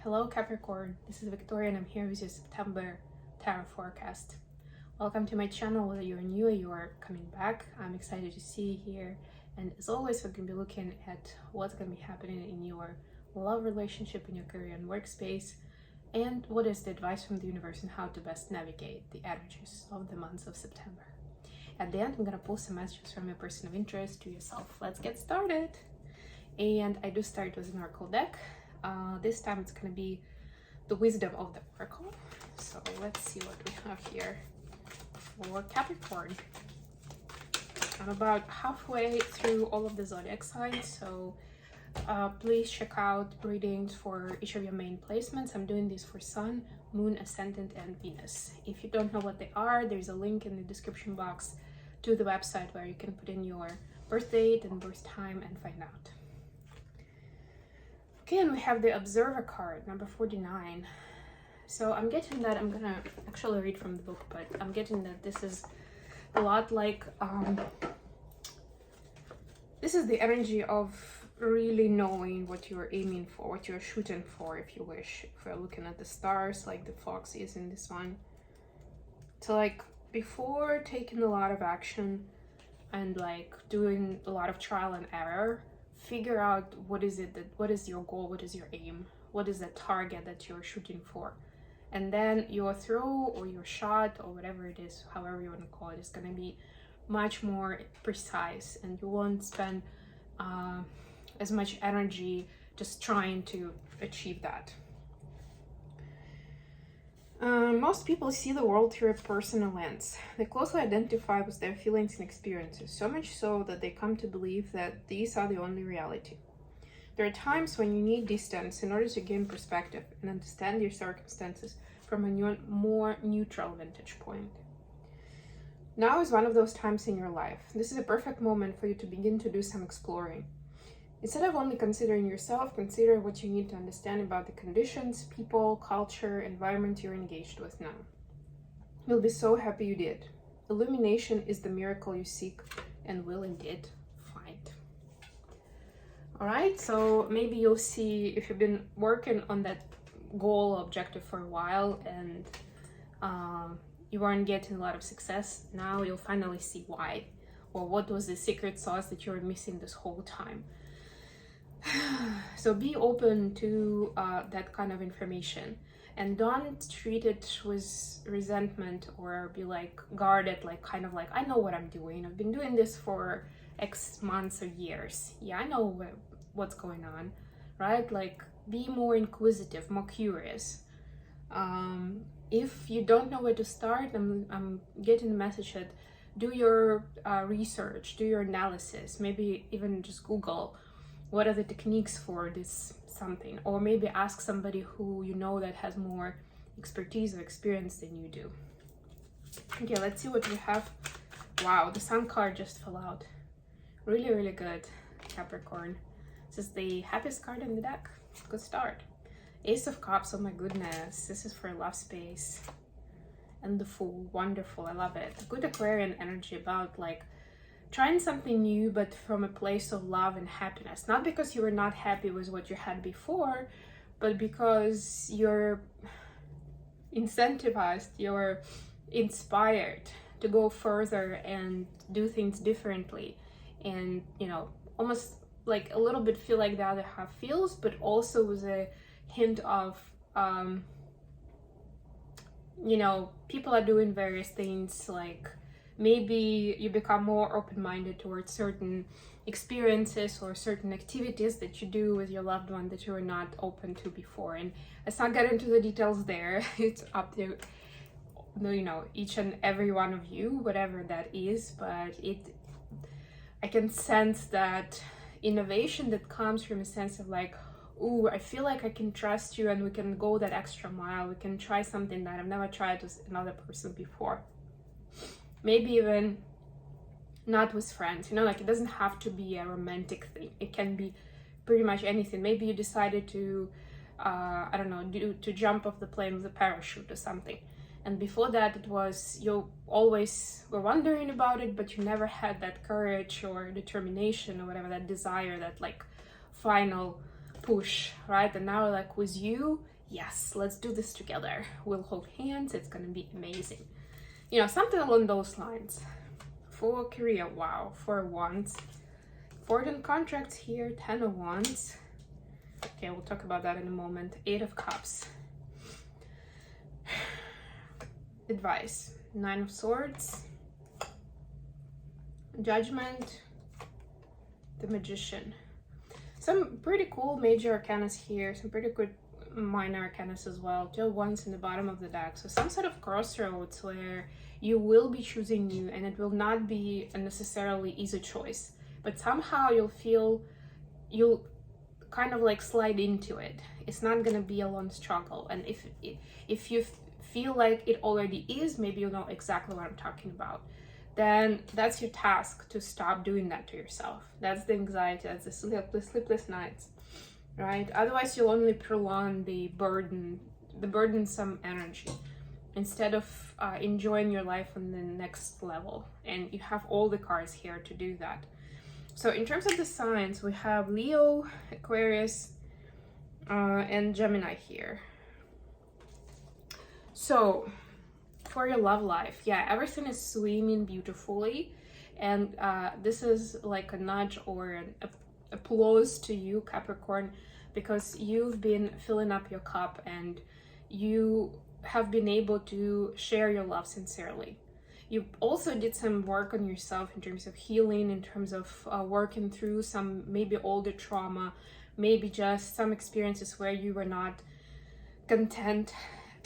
Hello Capricorn, this is Victoria and I'm here with your September tarot forecast. Welcome to my channel, whether you're new or you're coming back. I'm excited to see you here, and as always we're going to be looking at what's going to be happening in your love relationship, in your career and workspace, and what is the advice from the universe on how to best navigate the energies of the months of September. At the end I'm going to pull some messages from your person of interest to yourself. Let's get started. And I do start with an oracle deck. This time it's going to be the wisdom of the oracle. So let's see what we have here for Capricorn. I'm about halfway through all of the zodiac signs, so please check out readings for each of your main placements. I'm doing this for Sun, Moon, Ascendant, and Venus. If you don't know what they are, there's a link in the description box to the website where you can put in your birth date and birth time and find out. Okay, and we have the Observer card, number 49. So I'm getting that, I'm gonna actually read from the book, but I'm getting that this is a lot like, this is the energy of really knowing what you're aiming for, what you're shooting for, if you wish. If we're looking at the stars, like the fox is in this one. So like, before taking a lot of action and like doing a lot of trial and error, figure out what is your goal, what is your aim, what is the target that you're shooting for, and then your throw or your shot or whatever it is, however you want to call it, is going to be much more precise, and you won't spend as much energy just trying to achieve that. Most people see the world through a personal lens. They closely identify with their feelings and experiences, so much so that they come to believe that these are the only reality. There are times when you need distance in order to gain perspective and understand your circumstances from a more neutral vantage point. Now is one of those times in your life. This is a perfect moment for you to begin to do some exploring. Instead of only considering yourself, consider what you need to understand about the conditions, people, culture, environment you're engaged with now. You'll be so happy you did. Illumination is the miracle you seek and will indeed find. Alright, so maybe you'll see, if you've been working on that goal objective for a while and you weren't getting a lot of success, now you'll finally see why, or what was the secret sauce that you were missing this whole time. So be open to that kind of information, and don't treat it with resentment or be like guarded, like kind of like, I know what I'm doing, I've been doing this for X months or years, yeah, I know what's going on, right? Like, be more inquisitive, more curious. If you don't know where to start, I'm getting the message that do your research, do your analysis, maybe even just Google what are the techniques for this something, or maybe ask somebody who you know that has more expertise or experience than you do. Okay, let's see what we have. Wow, the Sun card just fell out. Really, really good, Capricorn. This is the happiest card in the deck. Good start. Ace of Cups, oh my goodness, this is for love space. And the Fool, wonderful, I love it. Good Aquarian energy about like trying something new, but from a place of love and happiness. Not because you were not happy with what you had before, but because you're incentivized, you're inspired to go further and do things differently. And, you know, almost like a little bit feel like the other half feels, but also with a hint of, you know, people are doing various things, like maybe you become more open-minded towards certain experiences or certain activities that you do with your loved one that you were not open to before. And let's not get into the details there. It's up to, you know, each and every one of you, whatever that is. But I can sense that innovation that comes from a sense of like, ooh, I feel like I can trust you and we can go that extra mile. We can try something that I've never tried with another person before. Maybe even not with friends, you know, like it doesn't have to be a romantic thing. It can be pretty much anything. Maybe you decided to, I don't know, to jump off the plane with a parachute or something. And before that, it was, you always were wondering about it, but you never had that courage or determination or whatever, that desire, that like final push, right? And now like with you, yes, let's do this together. We'll hold hands. It's gonna be amazing. You know, something along those lines. For career, wow, 4 of Wands. Important contracts here, 10 of Wands. Okay, we'll talk about that in a moment. 8 of Cups. Advice, 9 of Swords. Judgment. The Magician. Some pretty cool major arcanas here, some pretty good minor arcanas as well. 2 of Wands in the bottom of the deck. So some sort of crossroads where you will be choosing you, and it will not be a necessarily easy choice, but somehow you'll kind of like slide into it. It's not gonna be a long struggle. And if you feel like it already is, maybe you know exactly what I'm talking about, then that's your task, to stop doing that to yourself. That's the anxiety, that's the sleepless nights, right? Otherwise you'll only prolong the burdensome energy instead of enjoying your life on the next level. And you have all the cards here to do that. So in terms of the signs, we have Leo, Aquarius, and Gemini here. So for your love life, yeah, everything is swimming beautifully, and this is like a nudge or an applause to you, Capricorn, because you've been filling up your cup and you have been able to share your love sincerely. You also did some work on yourself in terms of healing, in terms of working through some maybe older trauma, maybe just some experiences where you were not content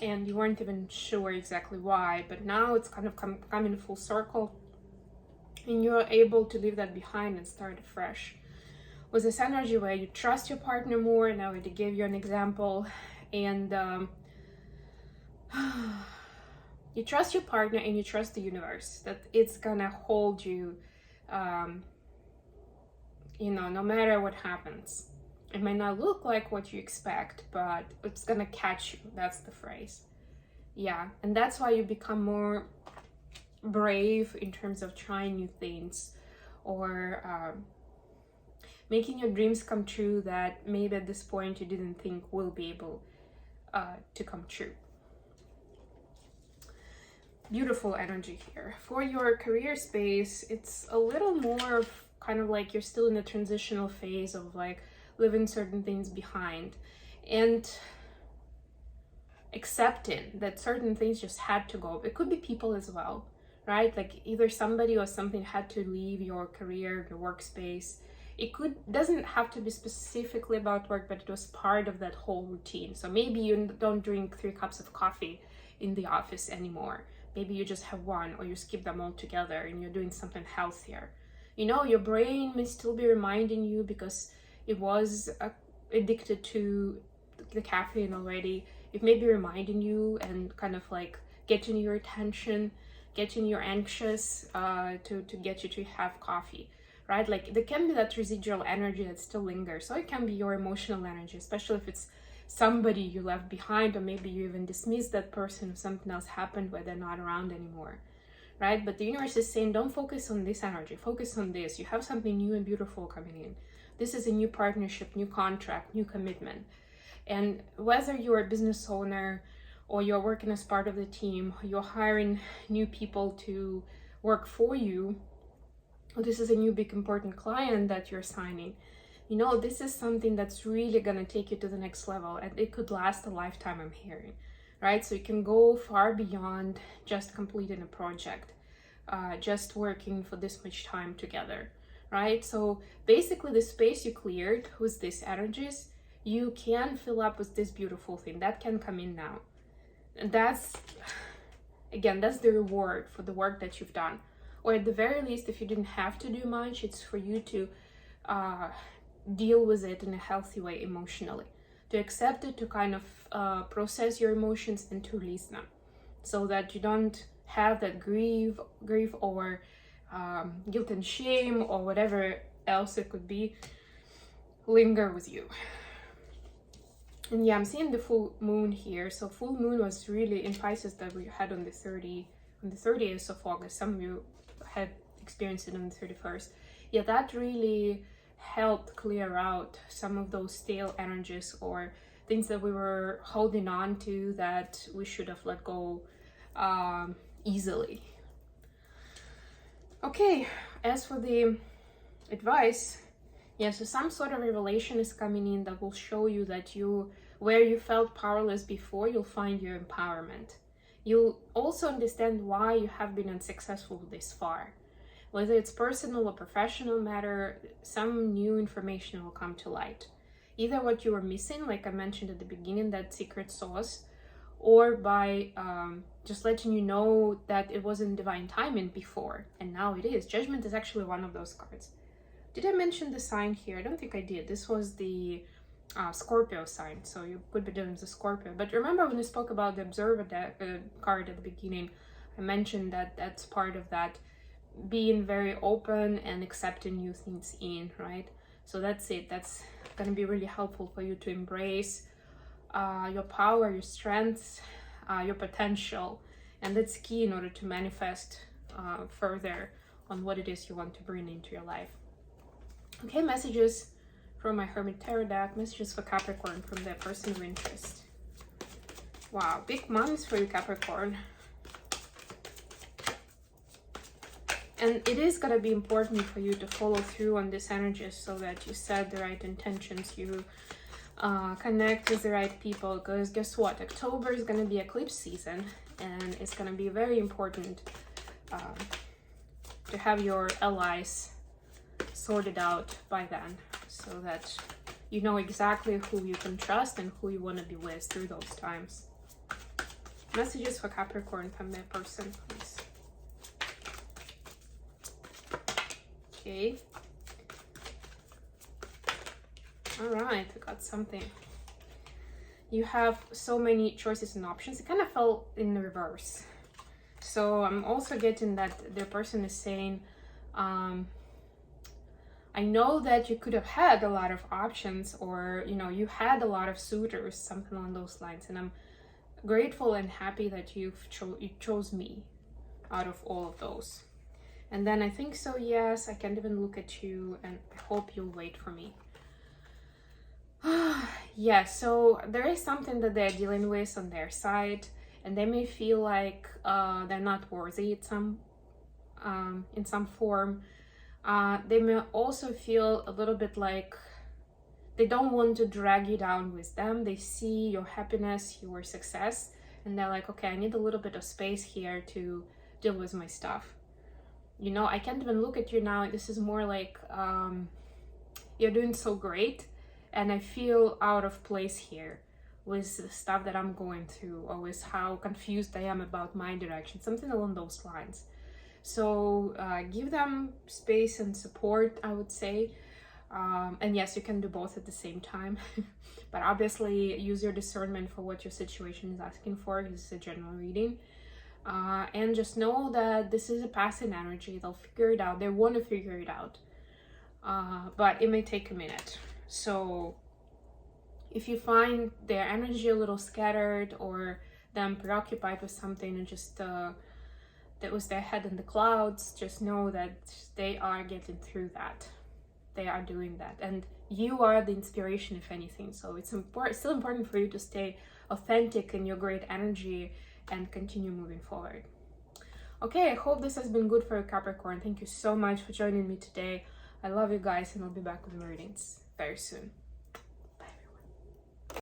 and you weren't even sure exactly why, but now it's kind of coming full circle and you're able to leave that behind and start afresh. With this energy where you trust your partner more, and I already gave you an example, and you trust your partner and you trust the universe that it's gonna hold you, you know, no matter what happens. It may not look like what you expect, but it's gonna catch you. That's the phrase. Yeah, and that's why you become more brave in terms of trying new things, or making your dreams come true that maybe at this point you didn't think will be able to come true. Beautiful energy here. For your career space, it's a little more of kind of like you're still in the transitional phase of like leaving certain things behind and accepting that certain things just had to go. It could be people as well, right? Like either somebody or something had to leave your career, your workspace. Doesn't have to be specifically about work, but it was part of that whole routine. So maybe you don't drink 3 cups of coffee in the office anymore. Maybe you just have 1, or you skip them all together and you're doing something healthier. You know, your brain may still be reminding you because it was addicted to the caffeine already. It may be reminding you and kind of like getting your attention, getting you anxious to get you to have coffee, right? Like there can be that residual energy that still lingers. So it can be your emotional energy, especially if it's somebody you left behind, or maybe you even dismiss that person if something else happened where they're not around anymore, right? But the universe is saying, don't focus on this energy, focus on this. You have something new and beautiful coming in. This is a new partnership, new contract, new commitment. And whether you're a business owner or you're working as part of the team, you're hiring new people to work for you, or this is a new big important client that you're signing, you know, this is something that's really gonna take you to the next level, and it could last a lifetime, I'm hearing, right? So you can go far beyond just completing a project, just working for this much time together, right? So basically the space you cleared with these energies, you can fill up with this beautiful thing that can come in now. And that's, again, that's the reward for the work that you've done. Or at the very least, if you didn't have to do much, it's for you to deal with it in a healthy way emotionally, to accept it, to kind of process your emotions and to release them, so that you don't have that grief or guilt and shame or whatever else it could be linger with you. And yeah, I'm seeing the full moon here. So full moon was really in Pisces that we had on the 30th of August. Some of you had experienced it on the 31st. Yeah, that really helped clear out some of those stale energies or things that we were holding on to that we should have let go easily. Okay, as for the advice, yeah, so some sort of revelation is coming in that will show you that where you felt powerless before, you'll find your empowerment. You'll also understand why you have been unsuccessful this far. Whether it's personal or professional matter, some new information will come to light. Either what you were missing, like I mentioned at the beginning, that secret sauce, or by just letting you know that it wasn't divine timing before, and now it is. Judgment is actually one of those cards. Did I mention the sign here? I don't think I did. This was the Scorpio sign, so you could be dealing with a Scorpio. But remember when we spoke about the Observer card at the beginning, I mentioned that that's part of that being very open and accepting new things in, right? So that's it. That's going to be really helpful for you to embrace your power, your strengths, your potential, and that's key in order to manifest further on what it is you want to bring into your life. Okay, messages from my Hermit Tarot deck, messages for Capricorn from their person of interest. Wow, big months for you, Capricorn. And it is going to be important for you to follow through on this energy so that you set the right intentions, you connect with the right people, because guess what? October is going to be eclipse season, and it's going to be very important to have your allies sorted out by then, so that you know exactly who you can trust and who you want to be with through those times. Messages for Capricorn from their person, please. Okay. All right, I got something. You have so many choices and options. It kind of fell in the reverse. So I'm also getting that the person is saying, I know that you could have had a lot of options, or, you know, you had a lot of suitors, something along those lines. And I'm grateful and happy that you chose me out of all of those. And then I think so, yes, I can't even look at you, and I hope you'll wait for me. Yeah, so there is something that they're dealing with on their side, and they may feel like they're not worthy in some form. They may also feel a little bit like they don't want to drag you down with them. They see your happiness, your success, and they're like, okay, I need a little bit of space here to deal with my stuff. You know, I can't even look at you now. This is more like you're doing so great, and I feel out of place here with the stuff that I'm going through, or with how confused I am about my direction, something along those lines. So give them space and support, I would say. And yes, you can do both at the same time. But obviously use your discernment for what your situation is asking for. This is a general reading. And just know that this is a passing energy. They'll figure it out. They want to figure it out. But it may take a minute. So if you find their energy a little scattered, or them preoccupied with something and just that was their head in the clouds, just know that they are getting through that. They are doing that. And you are the inspiration, if anything. So it's still important for you to stay authentic in your great energy and continue moving forward. Okay, I hope this has been good for you, Capricorn. Thank you so much for joining me today. I love you guys, and I'll be back with readings very soon.